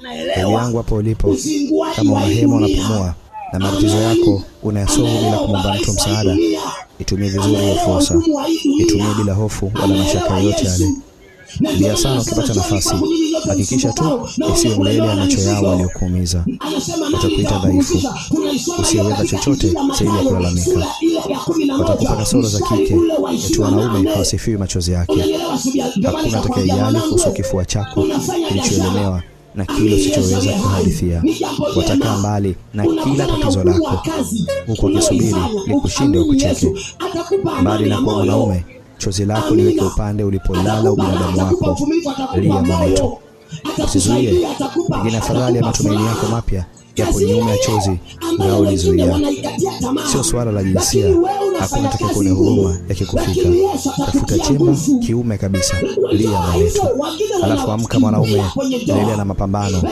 Ndugu yangu hapo ulipo, kama una hema unapumua na matatizo yako unayasolve bila kumwomba mtu msaada, itumie vizuri hiyo fursa. Itumie bila hofu wala mashaka yoyote yale. Lia sana ukipata nafasi. Hakikisha tu isiwe mbele ya macho yao waliokuumiza. Watakuita dhaifu, usiyeweza chochote zaidi ya kulalamika. Watakupa kasoro za kike, eti wanaume hawasifiwi machozi yake. Hakuna atakayejali kuhusu kifua chako kilichoelemewa na kile usichoweza kuhadithia. Watakaa mbali na kila tatizo lako, huku wakisubiri likushinde ukucheke. Mbali na kuwa mwanaume, chozi lako liweke upande ulipolala ubinadamu wako. Lia mwanetu, usizuie. Pengine afadhali ya matumaini yako mapya yapo nyuma ya chozi unaolizuia. Sio swala la jinsia, hakuna atakayekuona huruma yakikufika. Tafuta chemba kiume kabisa. Lia mwanetu, alafu amka mwanaume, endelea na mapambano.